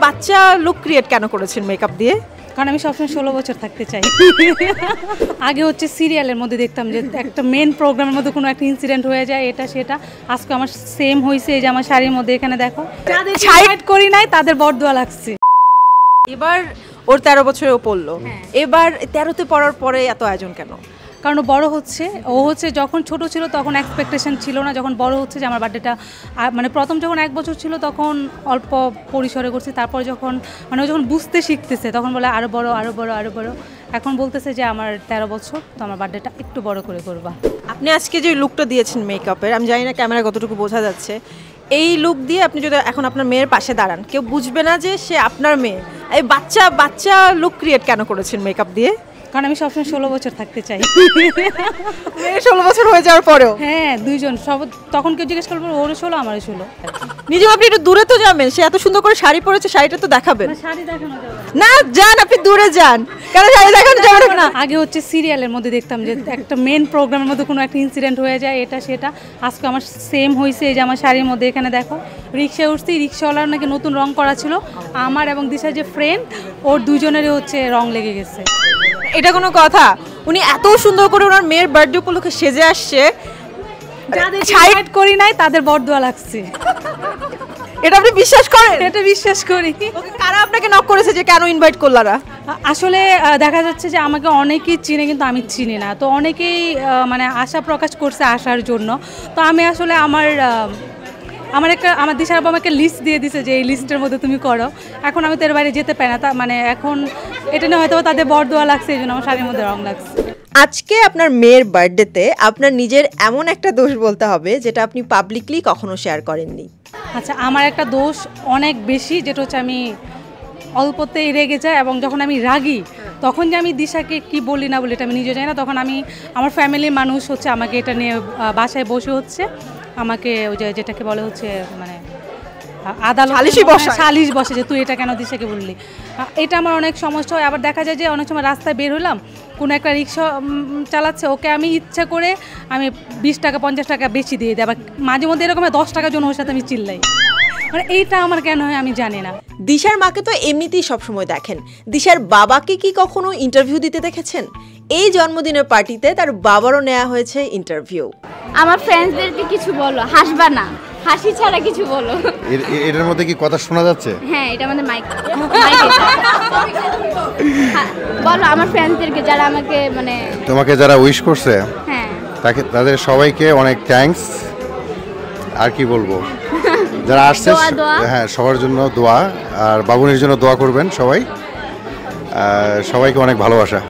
বাচ্চা look create কেন করেছেন মেকআপ দিয়ে? কারণ আমি সবসময় 16 বছর থাকতে চাই। আগে হচ্ছে সিরিয়ালের মধ্যে দেখতাম যে একটা মেন প্রোগ্রামের মধ্যে কোনো একটা ইনসিডেন্ট হয়ে যায়, এটা সেটা। আজকে আমার সেম হয়েছে, এই যে আমার শাড়ির মধ্যে এখানে দেখো, যাদের সাইড করি নাই তাদের বরদোয়া লাগছে। এবার ওর 13 বছরেও পড়লো, এবার 13তে পড়ার পরে এত আয়োজন কেন? কারণ বড় হচ্ছে, ও হচ্ছে যখন ছোট ছিল তখন এক্সপেকটেশন ছিল না, যখন বড় হচ্ছে যে আমার বার্থডেটা মানে প্রথম যখন 1 বছর ছিল তখন অল্প পরিসরে করছি, তারপর যখন মানে ও যখন বুঝতে শিখতেছে তখন বলে আরও বড় আরও বড় আরও বড়। এখন বলতেছে যে আমার 13 বছর, তো আমার বার্থডেটা একটু বড় করে করবা। আপনি আজকে যে লুকটা দিয়েছেন মেকআপের, আমি জানি না ক্যামেরা কতটুকু বোঝা যাচ্ছে, এই লুক দিয়ে আপনি যদি এখন আপনার মেয়ের পাশে দাঁড়ান, কেউ বুঝবে না যে সে আপনার মেয়ে। এই বাচ্চা লুক ক্রিয়েট কেন করেছেন মেকআপ দিয়ে? কারণ আমি সবসময় 16 বছর থাকতে চাই। 16 বছর হয়ে যাওয়ার পরেও? হ্যাঁ, দুইজন সব। তখন কেউ জিজ্ঞেস করবো ওরও 16 আমারও 16। নিজে আপনি একটু দূরে তো যাবেন, সে এত সুন্দর করে শাড়ি পরেছে, শাড়িটা তো দেখাবেন। শাড়ি দেখানো যাবে না, যান আপনি দূরে যান, কেন শাড়ি দেখানো যাবে না? আগে হচ্ছে সিরিয়ালের মধ্যে দেখতাম যে একটা মেন প্রোগ্রামের মধ্যে কোনো একটা ইনসিডেন্ট হয়ে যায়, এটা সেটা। আজকে আমার সেম হয়েছে, এই যে আমার শাড়ির মধ্যে এখানে দেখো। রিক্সায় উঠছি, রিক্সাওয়ালার নাকি নতুন রং করা ছিল, আমার এবং দিশার যে ফ্রেন্ড ওর দুজনেরই হচ্ছে রং লেগে গেছে। এটা কোনো কথা? উনি এত সুন্দর করে ওনার মেয়ের বার্থডে উপলক্ষে সেজে আসছে, যাদের সাইড করি নাই তাদের বরদোয়া লাগছে। এটা আপনি বিশ্বাস করেন? এটা বিশ্বাস করি। কারা আপনাকে নক করেছে যে কেন ইনভাইট করলারা? আসলে দেখা যাচ্ছে যে আমাকে অনেকেই চিনে কিন্তু আমি চিনি না, তো অনেকেই মানে আশা প্রকাশ করছে আসার জন্য। তো আমি আসলে আমার দিশার বাবা আমাকে লিস্ট দিয়ে দিছে যে এই লিস্টের মধ্যে তুমি করো। এখন আমি তো এর বাইরে যেতে পারি না, তা মানে এখন এটা নিয়ে হয়তো তাদের বরদোয়া লাগছে, এই জন্য আমার শাড়ির মধ্যে রং লাগছে। আজকে আপনার মেয়ের বার্থডেতে আপনার নিজের এমন একটা দোষ বলতে হবে যেটা আপনি পাবলিকলি কখনো শেয়ার করেননি। আচ্ছা, আমার একটা দোষ অনেক বেশি, যেটা হচ্ছে আমি অল্পতেই রেগে যাই, এবং যখন আমি রাগি তখন যে আমি দিশাকে কি বলি না বলি এটা আমি নিজে জানি না। তখন আমার ফ্যামিলির মানুষ হচ্ছে আমাকে এটা নিয়ে বাসায় বসে হচ্ছে আমাকে ওই যে যেটাকে বলে হচ্ছে মানে আদালত সালিশ বসে যে তুই এটা কেন দিশাকে বললি। এটা আমার অনেক সমস্যা হয়। আবার দেখা যায় যে অনেক সময় রাস্তায় বের হলাম, কোনো একটা রিক্সা চালাচ্ছে, ওকে আমি ইচ্ছা করে আমি 20 টাকা 50 টাকা বেশি দিয়ে দিই। আবার মাঝে মধ্যে এরকম 10 টাকার জন্য ওর সাথে আমি চিল্লাই, মানে এইটা আমার কেন হয় আমি জানি না। দিশার মাকে তো এমনিতেই সবসময় দেখেন, দিশার বাবাকে কি কখনো ইন্টারভিউ দিতে দেখেছেন? এই জন্মদিনের পার্টিতে তার বাবারও নেওয়া হয়েছে ইন্টারভিউ। আমার ফ্রেন্ডসদেরকে কিছু বলো, হাসবা না, হাসি ছাড়া কিছু বলো। এটার মধ্যে কি কথা শোনা যাচ্ছে? হ্যাঁ, এটা আমাদের মাইক। বলো আমার ফ্রেন্ডসদেরকে যারা আমাকে মানে তোমাকে যারা উইশ করছে, হ্যাঁ তাদের সবাইকে অনেক থ্যাঙ্কস। আর কি বলবো, যারা আসছে হ্যাঁ সবার জন্য দোয়া, আর বাবুনির জন্য দোয়া করবেন সবাই। সবাইকে অনেক ভালোবাসা।